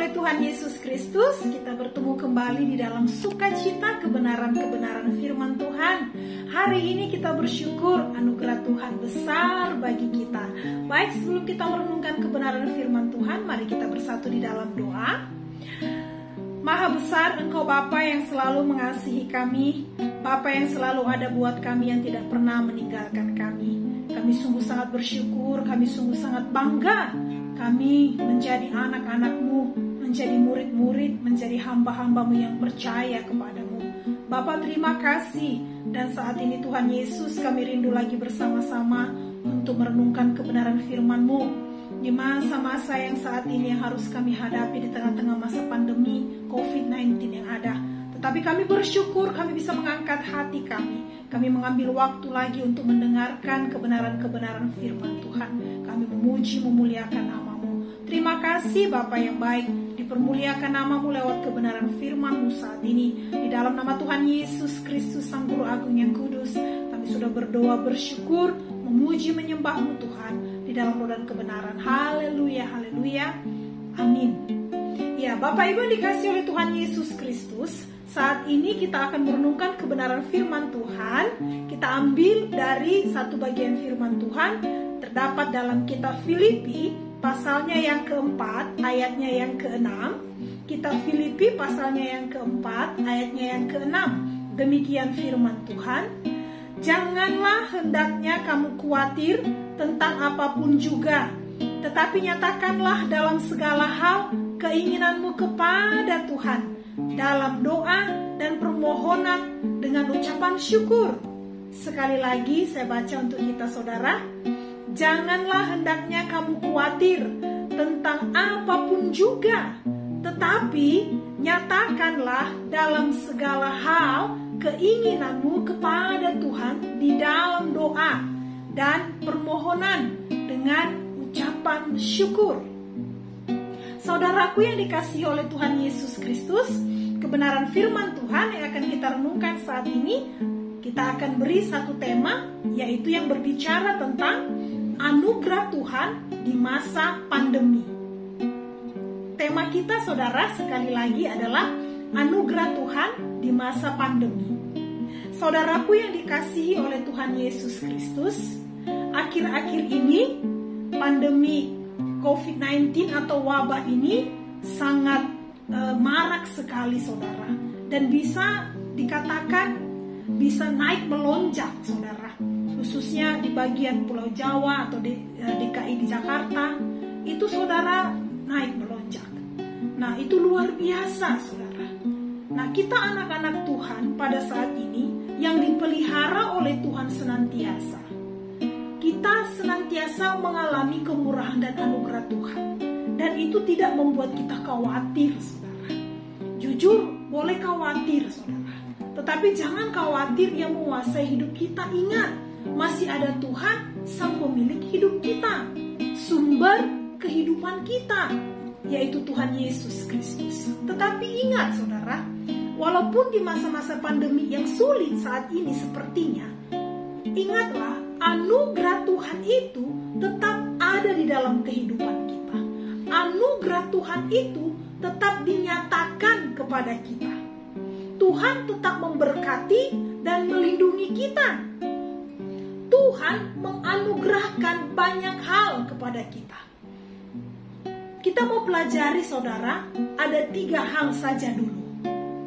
oleh Tuhan Yesus Kristus, kita bertemu kembali di dalam sukacita kebenaran-kebenaran firman Tuhan. Hari ini kita bersyukur anugerah Tuhan besar bagi kita. Baik, sebelum kita merenungkan kebenaran firman Tuhan, mari kita bersatu di dalam doa. Maha besar Engkau Bapa yang selalu mengasihi kami, Bapa yang selalu ada buat kami, yang tidak pernah meninggalkan kami. Kami sungguh sangat bersyukur, kami sungguh sangat bangga. Kami menjadi anak-anak-Mu, menjadi murid-murid, menjadi hamba-hamba-Mu yang percaya kepadamu. Bapa, terima kasih. Dan saat ini Tuhan Yesus, kami rindu lagi bersama-sama untuk merenungkan kebenaran firman-Mu di masa-masa yang saat ini yang harus kami hadapi di tengah-tengah masa pandemi COVID-19 yang ada. Tetapi kami bersyukur kami bisa mengangkat hati kami. Kami mengambil waktu lagi untuk mendengarkan kebenaran-kebenaran firman Tuhan. Kami memuji, memuliakan nama-Mu. Terima kasih Bapa yang baik. Dipermuliakan nama-Mu lewat kebenaran firman-Mu saat ini. Di dalam nama Tuhan Yesus Kristus, Sang Guru Agung yang kudus, kami sudah berdoa, bersyukur, memuji, menyembah-Mu Tuhan. Di dalam roh dan kebenaran. Haleluya, haleluya. Amin. Ya, Bapak Ibu yang dikasihi oleh Tuhan Yesus Kristus, saat ini kita akan merenungkan kebenaran firman Tuhan. Kita ambil dari satu bagian firman Tuhan terdapat dalam kitab Filipi pasalnya yang keempat, ayatnya yang keenam. Kitab Filipi pasalnya yang keempat, ayatnya yang keenam. Demikian firman Tuhan. Janganlah hendaknya kamu khawatir tentang apapun juga, tetapi nyatakanlah dalam segala hal keinginanmu kepada Tuhan dalam doa dan permohonan dengan ucapan syukur. Sekali lagi saya baca untuk kita saudara. Janganlah hendaknya kamu khawatir tentang apapun juga, tetapi nyatakanlah dalam segala hal keinginanmu kepada Tuhan di dalam doa dan permohonan dengan ucapan syukur. Saudaraku yang dikasihi oleh Tuhan Yesus Kristus, kebenaran firman Tuhan yang akan kita renungkan saat ini, kita akan beri satu tema, yaitu yang berbicara tentang anugerah Tuhan di masa pandemi. Tema kita saudara sekali lagi adalah anugerah Tuhan di masa pandemi. Saudaraku yang dikasihi oleh Tuhan Yesus Kristus, akhir-akhir ini pandemi COVID-19 atau wabah ini sangat marak sekali saudara, dan bisa dikatakan bisa naik melonjak saudara, khususnya di bagian Pulau Jawa atau di DKI di Jakarta itu saudara naik melonjak. Nah itu luar biasa saudara. Nah kita anak-anak Tuhan pada saat ini yang dipelihara oleh Tuhan senantiasa, kita senantiasa mengalami kemurahan dan anugerah Tuhan. Dan itu tidak membuat kita khawatir saudara. Jujur boleh khawatir saudara, tetapi jangan khawatir yang menguasai hidup kita. Ingat, masih ada Tuhan sang pemilik hidup kita, sumber kehidupan kita, yaitu Tuhan Yesus Kristus. Tetapi ingat saudara, walaupun di masa-masa pandemi yang sulit saat ini sepertinya, ingatlah anugerah Tuhan itu tetap ada di dalam kehidupan kita. Anugerah Tuhan itu tetap dinyatakan kepada kita. Tuhan tetap memberkati dan melindungi kita. Tuhan menganugerahkan banyak hal kepada kita. Kita mau pelajari saudara, ada 3 hal saja dulu.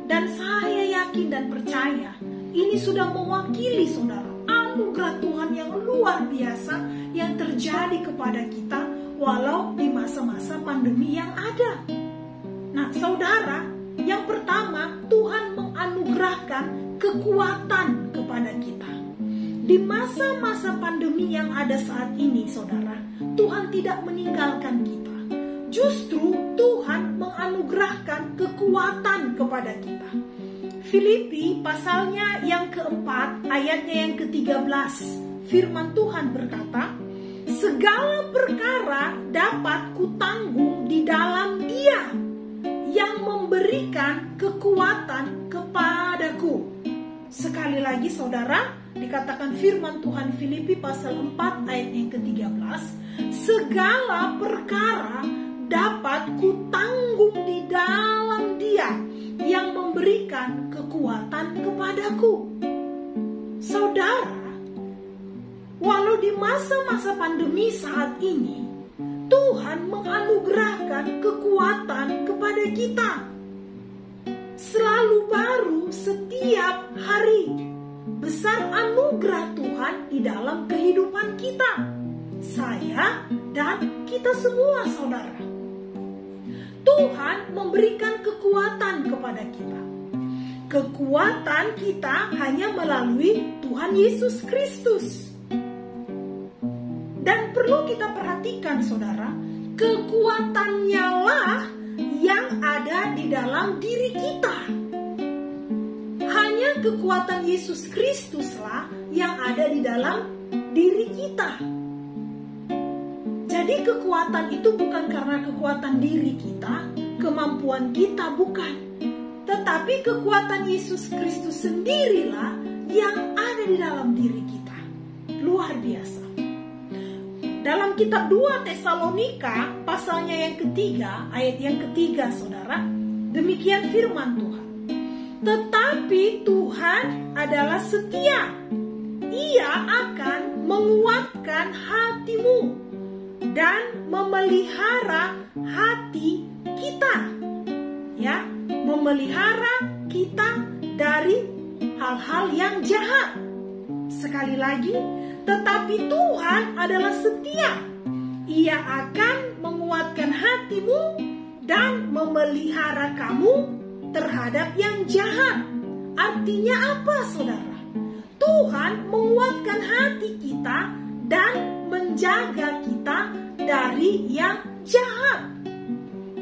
Dan saya yakin dan percaya ini sudah mewakili saudara anugerah Tuhan yang luar biasa yang terjadi kepada kita walau di masa-masa pandemi yang ada. Nah saudara, yang pertama Tuhan menganugerahkan kekuatan kepada kita. Di masa-masa pandemi yang ada saat ini saudara, Tuhan tidak meninggalkan kita. Justru Tuhan menganugerahkan kekuatan kepada kita. Filipi pasalnya yang keempat, ayatnya yang ke-13. Firman Tuhan berkata, segala perkara dapat kutanggung di dalam Dia yang memberikan kekuatan kepadaku. Sekali lagi saudara, dikatakan firman Tuhan Filipi pasal 4 ayat yang ke-13, segala perkara dapat kutanggung di dalam Dia yang memberikan kekuatan kepadaku. Saudara, walau di masa-masa pandemi saat ini, Tuhan menganugerahkan kekuatan kepada kita. Selalu baru setiap hari. Besar anugerah Tuhan di dalam kehidupan kita. Saya dan kita semua, saudara. Tuhan memberikan kekuatan kepada kita. Kekuatan kita hanya melalui Tuhan Yesus Kristus. Dan perlu kita perhatikan, saudara, kekuatannya lah yang ada di dalam diri kita. Hanya kekuatan Yesus Kristuslah yang ada di dalam diri kita. Jadi kekuatan itu bukan karena kekuatan diri kita, kemampuan kita, bukan. Tetapi kekuatan Yesus Kristus sendirilah yang ada di dalam diri kita. Luar biasa. Dalam kitab 2 Tesalonika, pasalnya yang ketiga, ayat yang ketiga, saudara, demikian firman Tuhan. Tetapi Tuhan adalah setia. Ia akan menguatkan hatimu dan memelihara hati kita. Ya, memelihara kita dari hal-hal yang jahat. Sekali lagi, tetapi Tuhan adalah setia. Ia akan menguatkan hatimu dan memelihara kamu terhadap yang jahat. Artinya apa, saudara? Tuhan menguatkan hati kita dan menjaga kita dari yang jahat.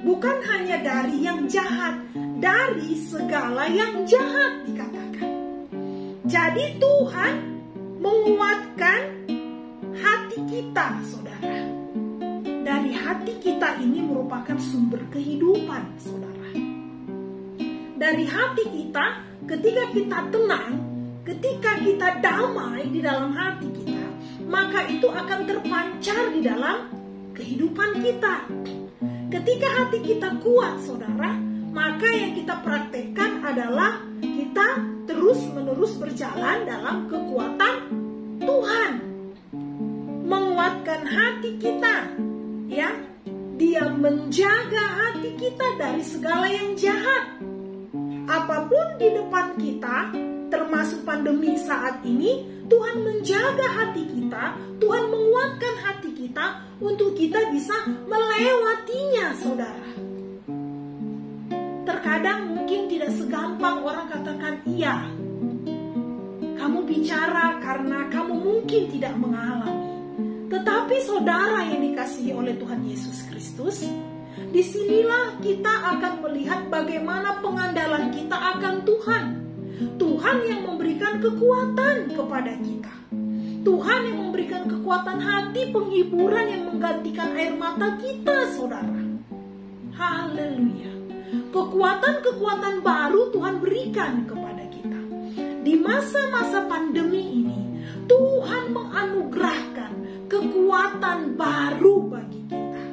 Bukan hanya dari yang jahat, dari segala yang jahat dikatakan. Jadi Tuhan menguatkan hati kita, saudara. Dari hati kita ini merupakan sumber kehidupan, saudara. Dari hati kita, ketika kita tenang, ketika kita damai di dalam hati kita, maka itu akan terpancar di dalam kehidupan kita. Ketika hati kita kuat, saudara, maka yang kita praktekkan adalah kita terus-menerus berjalan dalam kekuatan Tuhan. Menguatkan hati kita, ya. Dia menjaga hati kita dari segala yang jahat. Apapun di depan kita, termasuk pandemi saat ini, Tuhan menjaga hati kita, Tuhan menguatkan hati kita untuk kita bisa melewatinya, saudara. Terkadang mungkin tidak segampang orang katakan, iya, kamu bicara karena kamu mungkin tidak mengalami. Tetapi saudara yang dikasihi oleh Tuhan Yesus Kristus, disinilah kita akan melihat bagaimana pengandalan kita akan Tuhan. Tuhan yang memberikan kekuatan kepada kita. Tuhan yang memberikan kekuatan hati, penghiburan yang menggantikan air mata kita, saudara. Haleluya. Kekuatan-kekuatan baru Tuhan berikan kepada kita. Di masa-masa pandemi ini, Tuhan menganugerahkan kekuatan baru bagi kita.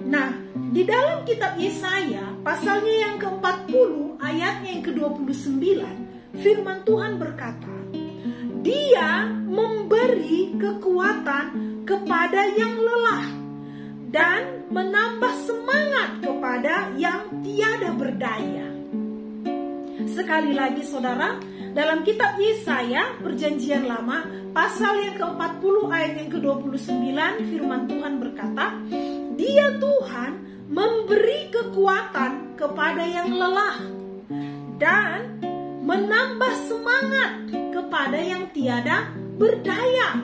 Nah, di dalam kitab Yesaya, pasalnya yang ke-40, ayatnya yang ke-29, firman Tuhan berkata, Dia memberi kekuatan kepada yang lelah dan menambah semangat kepada yang tiada berdaya. Sekali lagi, saudara, dalam kitab Yesaya, Perjanjian Lama, pasal yang ke-40, ayat yang ke-29, firman Tuhan berkata, Dia Tuhan memberi kekuatan kepada yang lelah dan menambah semangat kepada yang tiada berdaya.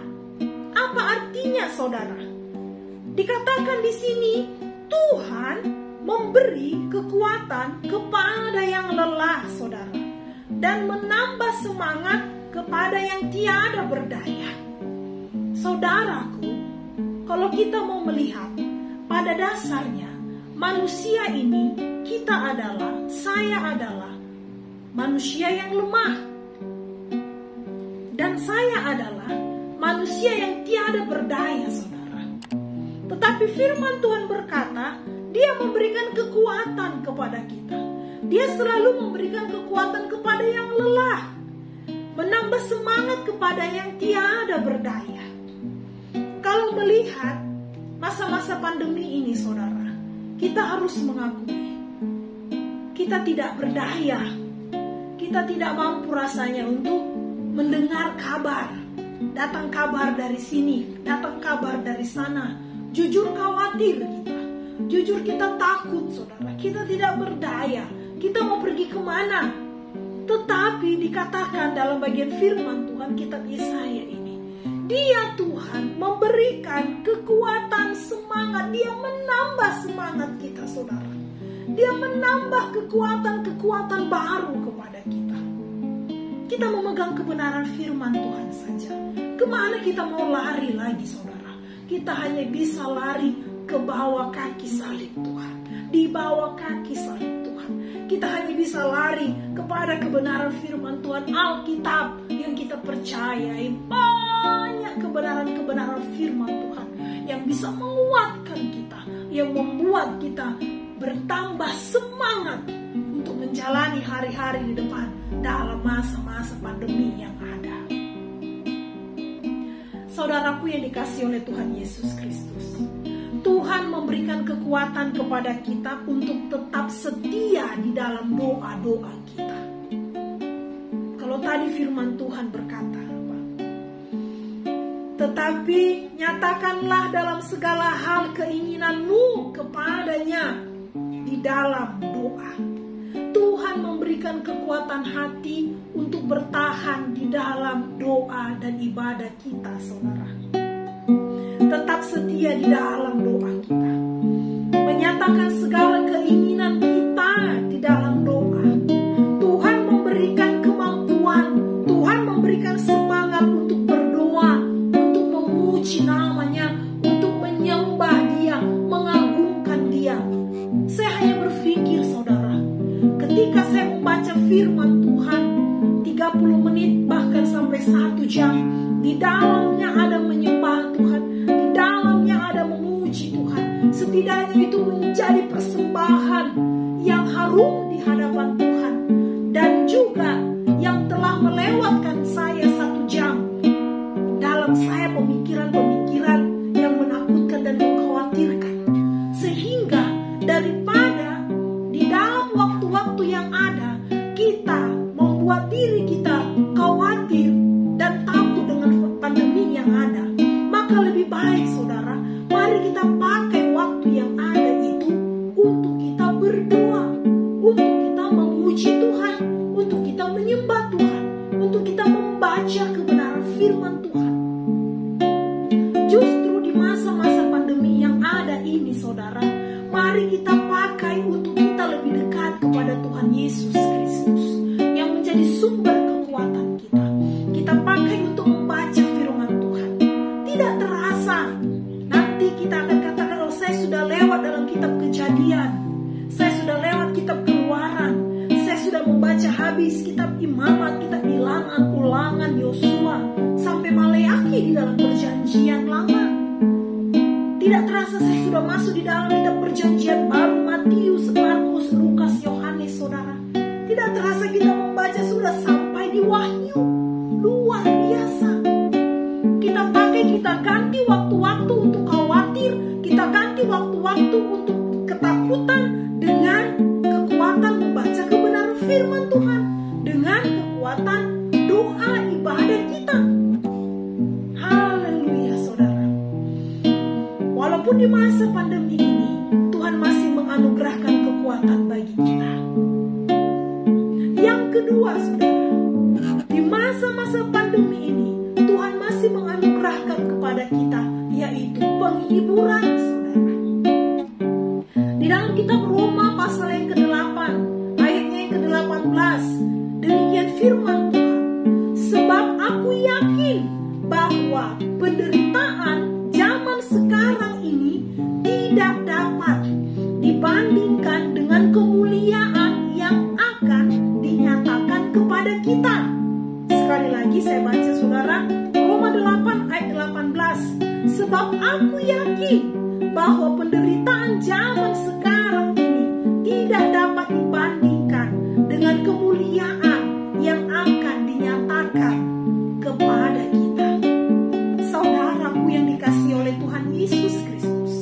Apa artinya, saudara? Dikatakan di sini, Tuhan memberi kekuatan kepada yang lelah, saudara, dan menambah semangat kepada yang tiada berdaya. Saudaraku, kalau kita mau melihat, pada dasarnya manusia ini, saya adalah manusia yang lemah, dan saya adalah manusia yang tiada berdaya, saudara. Tetapi firman Tuhan berkata, Dia memberikan kekuatan kepada kita. Dia selalu memberikan kekuatan kepada yang lelah, menambah semangat kepada yang tiada berdaya. Kalau melihat masa-masa pandemi ini, saudara, kita harus mengakui kita tidak berdaya. Kita tidak mampu rasanya untuk mendengar kabar. Datang kabar dari sini, datang kabar dari sana. Jujur khawatir kita. Jujur kita takut, saudara. Kita tidak berdaya. Kita mau pergi kemana? Tetapi dikatakan dalam bagian firman Tuhan kitab Yesaya ini, Dia Tuhan memberikan kekuatan, semangat. Dia menambah semangat kita, saudara. Dia menambah kekuatan-kekuatan baru kepada kita. Kita memegang kebenaran firman Tuhan saja. Kemana kita mau lari lagi, saudara? Kita hanya bisa lari ke bawah kaki salib Tuhan. Di bawah kaki salib Tuhan. Kita hanya bisa lari kepada kebenaran firman Tuhan, Alkitab yang kita percayai. Banyak kebenaran-kebenaran firman Tuhan yang bisa menguatkan kita, yang membuat kita bertambah semangat untuk menjalani hari-hari di depan dalam masa-masa pandemi yang ada. Saudaraku yang dikasihi oleh Tuhan Yesus Kristus, Tuhan memberikan kekuatan kepada kita untuk tetap setia di dalam doa-doa kita. Kalau tadi firman Tuhan berkata, tetapi nyatakanlah dalam segala hal keinginanmu kepadanya di dalam doa. Tuhan memberikan kekuatan hati untuk bertahan di dalam doa dan ibadah kita, saudara. Tetap setia di dalam doa kita. Menyatakan segala keinginan kita di dalam doa. Tuhan memberikan kemampuan, Tuhan memberikan semangat untuk berdoa, untuk memuji namanya, untuk menyembah Dia, mengagungkan Dia. Saya hanya berpikir, saudara, ketika saya membaca firman Tuhan 30 menit bahkan sampai 1 jam, di dalamnya ada menyembah Tuhan, di dalamnya ada memuji Tuhan. Setidaknya itu menjadi persembahan yang harum di hadapan Tuhan, dan juga yang telah melewatkan saya 1 jam dalam saya pemikiran-pemikiran yang menakutkan dan mengkhawatirkan. Sehingga daripada di dalam waktu-waktu yang ada kita membuat diri kita khawatir dan takut dengan pandemi yang ada, maka lebih baik, saudara, mari kita pakai waktu yang ada itu untuk kita berdoa, untuk kita memuji Tuhan, untuk kita menyembah Tuhan, untuk kita membaca kebenaran firman Tuhan. Justru di masa-masa pandemi yang ada ini, saudara, mari kita pakai untuk kita lebih dekat kepada Tuhan Yesus Kristus yang menjadi sumber kekuatan kita. Kita pakai untuk membaca firman Tuhan. Tidak terasa nanti kita akan katakan, oh saya sudah lewat dalam kitab Kejadian, saya sudah lewat kitab Keluaran, saya sudah membaca habis kitab Imamat, kitab Bilangan, Ulangan, Yosua, sampai Maleakhi di dalam Perjanjian Lama. Tidak terasa saya sudah masuk di dalam kitab Perjanjian Baru, Matius, Markus, Lukas, Yohanes, saudara. Tidak terasa kita membaca sudah sampai di Wahyu. Luar biasa. Kita pakai, kita ganti waktu-waktu untuk khawatir, kita ganti waktu-waktu untuk ketakutan dengan kekuatan membaca kebenaran firman Tuhan, dengan kekuatan doa ibadah kita. Haleluya, saudara. Walaupun di masa pandemi ini Tuhan masih menganugerahkan kekuatan bagi kita. Yang kedua, saudara, di masa-masa pandemi ini Tuhan masih menganugerahkan kepada kita, yaitu penghiburan, saudara. Di dalam kitab Roma pasal yang ke-8 ayatnya yang ke-18, demikian firman Tuhan, sebab aku yakin bahwa penderitaan zaman sekarang ini tidak dapat dibandingkan dengan kemuliaan yang akan dinyatakan kepada kita. Sekali lagi saya baca, saudara, Roma 8 ayat 18. Sebab aku yakin bahwa penderitaan zaman sekarang ini tidak dapat dibandingkan dengan kemuliaan yang akan dinyatakan kepada kita. Saudaraku yang dikasihi oleh Tuhan Yesus Kristus,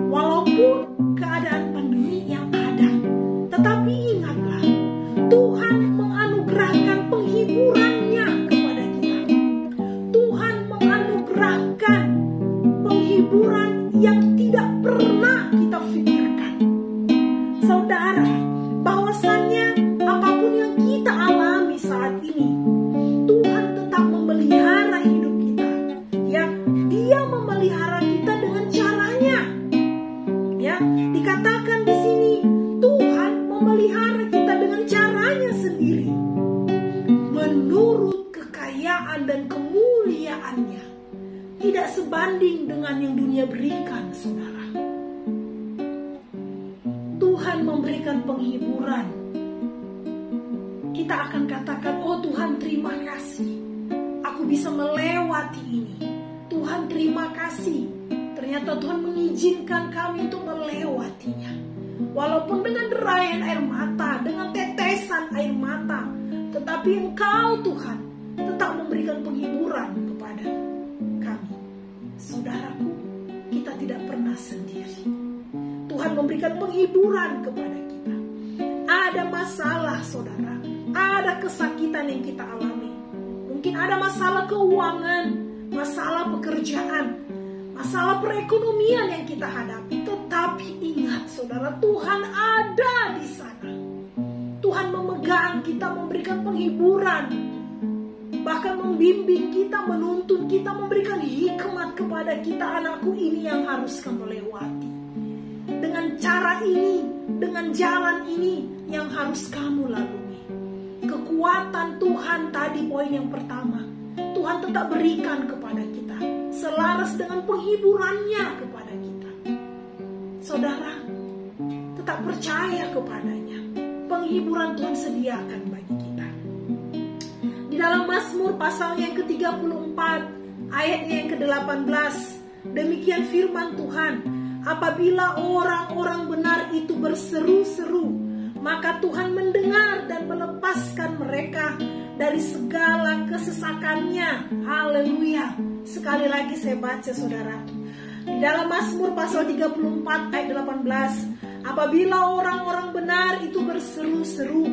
walaupun keadaan pandemi yang ada, tetapi ingatlah, Tuhan menganugerahkan penghiburannya kepada kita. Tuhan menganugerahkan penghiburan yang tidak pernah kita pikirkan. Saudara, bahwasannya apapun yang kita alami saat ini, Tuhan tetap memelihara hidup kita. Ya, Dia memelihara kita dengan caranya. Ya, dikatakan di sini Tuhan memelihara kita dengan caranya sendiri, menurut kekayaan dan kemuliaannya, tidak sebanding dengan yang dunia berikan, saudara. Tuhan memberikan penghiburan. Kita akan katakan, oh Tuhan terima kasih, aku bisa melewati ini. Tuhan terima kasih, ternyata Tuhan mengizinkan kami untuk melewatinya. Walaupun dengan derayan air mata, dengan tetesan air mata, tetapi Engkau Tuhan tetap memberikan penghiburan kepada kami. Saudaraku, kita tidak pernah sendiri. Tuhan memberikan penghiburan kepada kita. Ada masalah, saudara, ada kesakitan yang kita alami. Mungkin ada masalah keuangan, masalah pekerjaan, masalah perekonomian yang kita hadapi. Tetapi ingat, saudara, Tuhan ada di sana. Tuhan memegang kita, memberikan penghiburan, bahkan membimbing kita, menuntun kita, memberikan hikmat kepada kita. Anakku, ini yang harus kamu lewati. Dengan cara ini, dengan jalan ini yang harus kamu lalui. Kekuatan Tuhan tadi poin yang pertama, Tuhan tetap berikan kepada kita, selaras dengan penghiburannya kepada kita. Saudara, tetap percaya kepadanya. Penghiburan Tuhan sediakan bagi kita. Di dalam Mazmur pasal yang ke-34, ayatnya yang ke-18, demikian firman Tuhan, apabila orang-orang benar itu berseru-seru, maka Tuhan mendengar dan melepaskan mereka dari segala kesesakannya. Haleluya. Sekali lagi saya baca, saudara. Di dalam Mazmur pasal 34 ayat 18, apabila orang-orang benar itu berseru-seru,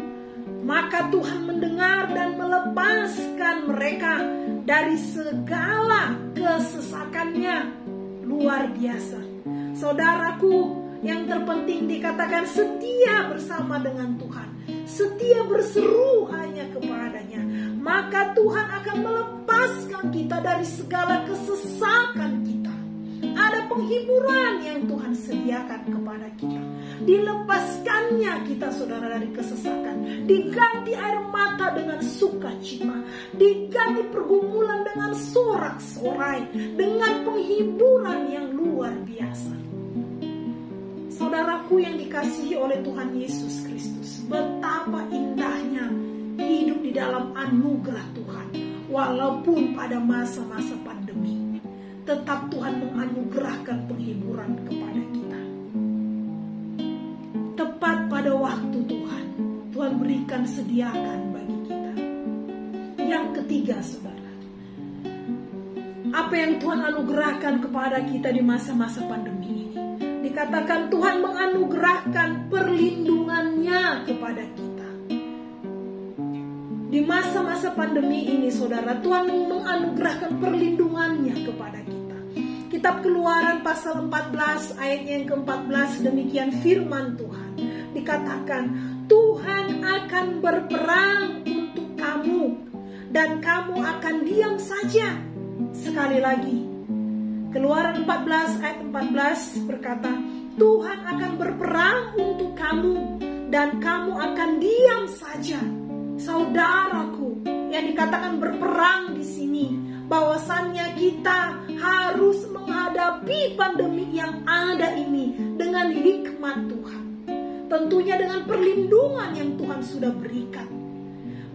maka Tuhan mendengar dan melepaskan mereka dari segala kesesakannya. Luar biasa. Saudaraku, yang terpenting dikatakan setia bersama dengan Tuhan, setia berseru hanya kepadanya, maka Tuhan akan melepaskan kita dari segala kesesakan kita. Ada penghiburan yang Tuhan sediakan kepada kita. Dilepaskannya kita, saudara, dari kesesakan. Diganti air mata dengan sukacita. Diganti pergumulan dengan sorak-sorai. Dengan penghiburan yang luar biasa. Saudaraku yang dikasihi oleh Tuhan Yesus Kristus, betapa indahnya hidup di dalam anugerah Tuhan. Walaupun pada masa-masa pandemi, tetap Tuhan menganugerahkan penghiburan kepada kita. Tepat pada waktu Tuhan berikan, sediakan bagi kita. Yang ketiga, saudara, apa yang Tuhan anugerahkan kepada kita di masa-masa pandemi ini? Dikatakan Tuhan menganugerahkan perlindungannya kepada kita. Di masa-masa pandemi ini, saudara, Tuhan menganugerahkan perlindungannya kepada kita. Kitab Keluaran pasal 14 ayatnya yang ke-14, demikian firman Tuhan. Dikatakan Tuhan akan berperang untuk kamu dan kamu akan diam saja. Sekali lagi, Keluaran 14 ayat 14 berkata, Tuhan akan berperang untuk kamu dan kamu akan diam saja. Saudaraku, yang dikatakan berperang di sini, bahwasannya kita harus menghadapi pandemi yang ada ini dengan hikmat Tuhan. Tentunya dengan perlindungan yang Tuhan sudah berikan.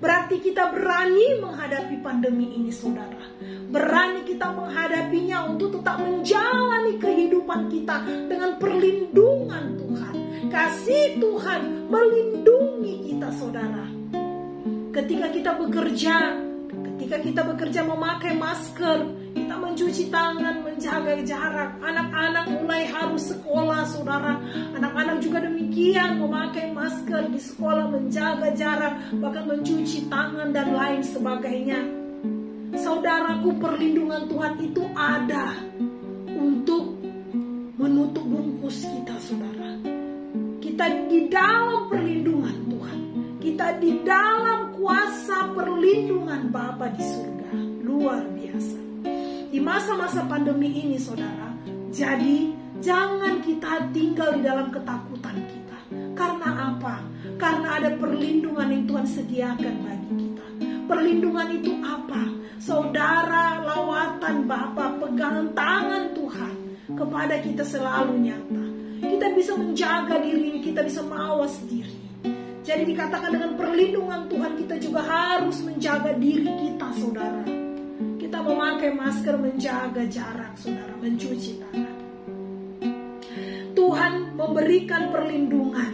Berarti kita berani menghadapi pandemi ini, saudara. Berani kita menghadapinya untuk tetap menjalani kehidupan kita dengan perlindungan Tuhan. Kasih Tuhan melindungi kita, saudara. Ketika kita bekerja memakai masker, kita mencuci tangan, menjaga jarak. Anak-anak mulai harus sekolah, saudara. Anak-anak juga demikian, memakai masker di sekolah, menjaga jarak, bahkan mencuci tangan dan lain sebagainya. Saudaraku, perlindungan Tuhan itu ada untuk menutup bungkus kita, saudara. Kita di dalam perlindungan Tuhan. Kita di dalam kuasa perlindungan Bapa di surga. Luar biasa. Di masa-masa pandemi ini, saudara, jadi jangan kita tinggal di dalam ketakutan kita. Karena apa? Karena ada perlindungan yang Tuhan sediakan bagi kita. Perlindungan itu apa? Saudara, lawatan Bapa, pegangan tangan Tuhan kepada kita selalu nyata. Kita bisa menjaga diri, kita bisa mawas diri. Jadi dikatakan dengan perlindungan Tuhan kita juga harus menjaga diri kita, saudara. Kita memakai masker, menjaga jarak, saudara, mencuci tangan. Tuhan memberikan perlindungan.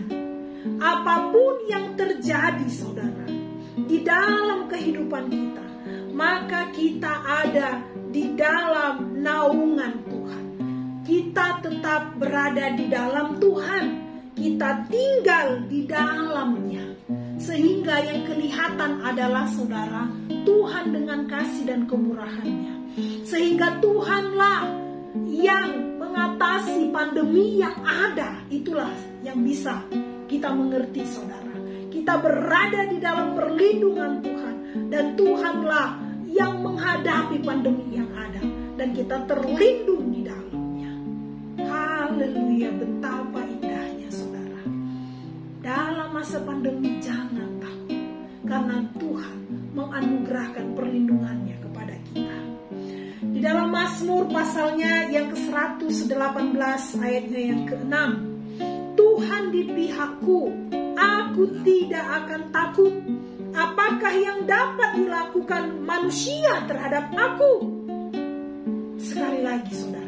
Apapun yang terjadi, saudara, di dalam kehidupan kita, maka kita ada di dalam naungan Tuhan. Kita tetap berada di dalam Tuhan. Kita tinggal di dalamnya. Sehingga yang kelihatan adalah, saudara, Tuhan dengan kasih dan kemurahannya. Sehingga Tuhanlah yang mengatasi pandemi yang ada. Itulah yang bisa kita mengerti, saudara. Kita berada di dalam perlindungan Tuhan. Dan Tuhanlah yang menghadapi pandemi yang ada. Dan kita terlindung di dalamnya. Haleluya, betapa indahnya, saudara. Dalam masa pandemi jangan takut. Karena Tuhan menganugerahkan perlindungannya kepada kita. Di dalam Mazmur pasalnya yang ke-118 ayatnya yang ke-6. Tuhan di pihakku, aku tidak akan takut. Apakah yang dapat dilakukan manusia terhadap aku? Sekali lagi, saudara.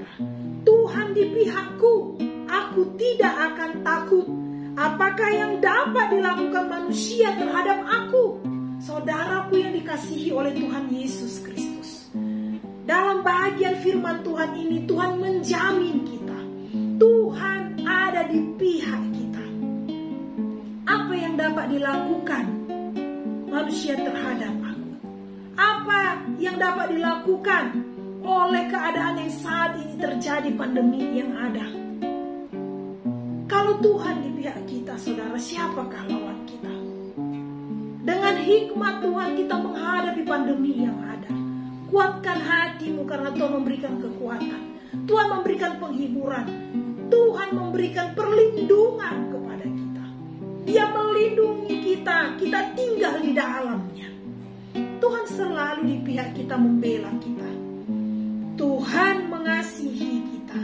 Tuhan di pihakku, aku tidak akan takut. Apakah yang dapat dilakukan manusia terhadap aku? Saudaraku yang dikasihi oleh Tuhan Yesus Kristus. Dalam bagian firman Tuhan ini, Tuhan menjamin kita. Tuhan ada di pihak kita. Apa yang dapat dilakukan manusia terhadap aku? Apa yang dapat dilakukan oleh keadaan yang saat ini terjadi, pandemi yang ada? Kalau Tuhan di pihak kita, saudara, siapakah lawan kita? Dengan hikmat Tuhan kita menghadapi pandemi yang ada. Kuatkan hatimu karena Tuhan memberikan kekuatan. Tuhan memberikan penghiburan. Tuhan memberikan perlindungan kepada kita. Dia melindungi kita. Kita tinggal di dalamnya. Tuhan selalu di pihak kita, membela kita. Tuhan mengasihi kita.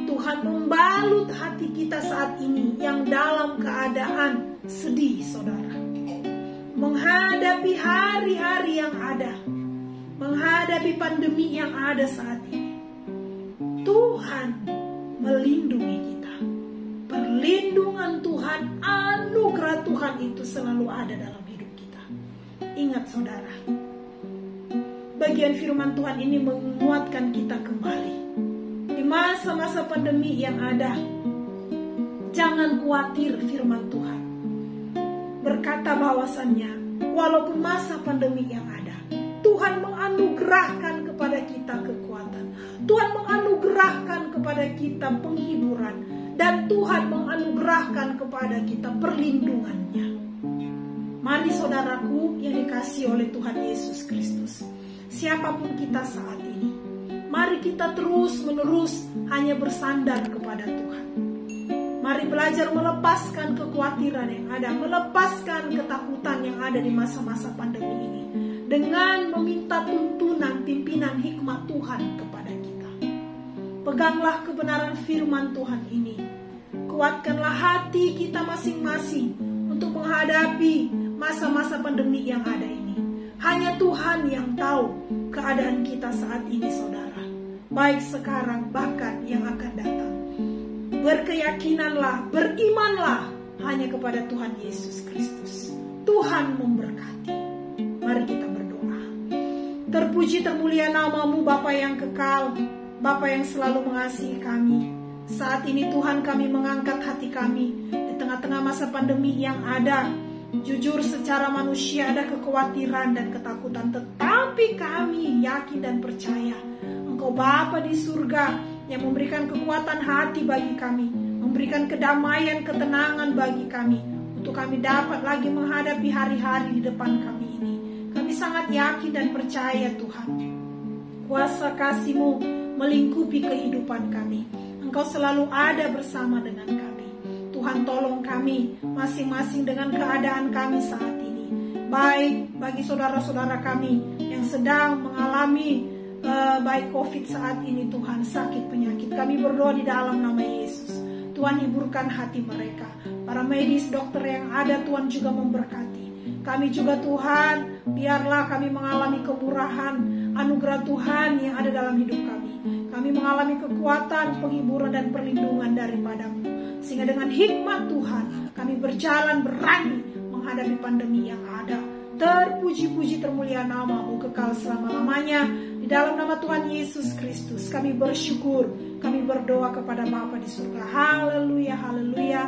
Tuhan membalut hati kita saat ini yang dalam keadaan sedih, saudara. Menghadapi hari-hari yang ada. Menghadapi pandemi yang ada saat ini. Tuhan melindungi kita. Perlindungan Tuhan, anugerah Tuhan itu selalu ada dalam hidup kita. Ingat, saudara, bagian firman Tuhan ini menguatkan kita kembali. Di masa-masa pandemi yang ada, jangan khawatir, firman Tuhan berkata bahwasannya walaupun masa pandemi yang ada, Tuhan menganugerahkan kepada kita kekuatan. Tuhan menganugerahkan kepada kita penghiburan. Dan Tuhan menganugerahkan kepada kita perlindungannya. Mari, saudaraku yang dikasihi oleh Tuhan Yesus Kristus, siapapun kita saat ini, mari kita terus-menerus hanya bersandar kepada Tuhan. Mari belajar melepaskan kekhawatiran yang ada, melepaskan ketakutan yang ada di masa-masa pandemi ini, dengan meminta tuntunan pimpinan hikmat Tuhan kepada kita. Peganglah kebenaran firman Tuhan ini. Kuatkanlah hati kita masing-masing untuk menghadapi masa-masa pandemi yang ada ini. Hanya Tuhan yang tahu keadaan kita saat ini, saudara. Baik sekarang, bahkan yang akan datang. Berkeyakinanlah, berimanlah hanya kepada Tuhan Yesus Kristus. Tuhan memberkati. Mari kita berdoa. Terpuji termulia nama-Mu Bapa yang kekal, Bapa yang selalu mengasihi kami. Saat ini Tuhan, kami mengangkat hati kami di tengah-tengah masa pandemi yang ada. Jujur secara manusia ada kekhawatiran dan ketakutan, tetapi kami yakin dan percaya Engkau Bapa di surga yang memberikan kekuatan hati bagi kami, memberikan kedamaian, ketenangan bagi kami, untuk kami dapat lagi menghadapi hari-hari di depan kami ini. Kami sangat yakin dan percaya Tuhan, kuasa kasih-Mu melingkupi kehidupan kami. Engkau selalu ada bersama dengan kami. Tuhan, tolong kami masing-masing dengan keadaan kami saat ini. Baik bagi saudara-saudara kami yang sedang mengalami baik COVID saat ini, Tuhan, sakit penyakit, kami berdoa di dalam nama Yesus. Tuhan, hiburkan hati mereka. Para medis, dokter yang ada, Tuhan juga memberkati. Kami juga, Tuhan, biarlah kami mengalami kemurahan, anugerah Tuhan yang ada dalam hidup kami. Kami mengalami kekuatan, penghiburan, dan perlindungan daripada-Mu. Sehingga dengan hikmat Tuhan, kami berjalan berani menghadapi pandemi yang ada. Terpuji-puji termulia nama-Mu kekal selama-lamanya. Di dalam nama Tuhan Yesus Kristus kami bersyukur, kami berdoa kepada Bapa di surga. Haleluya, haleluya.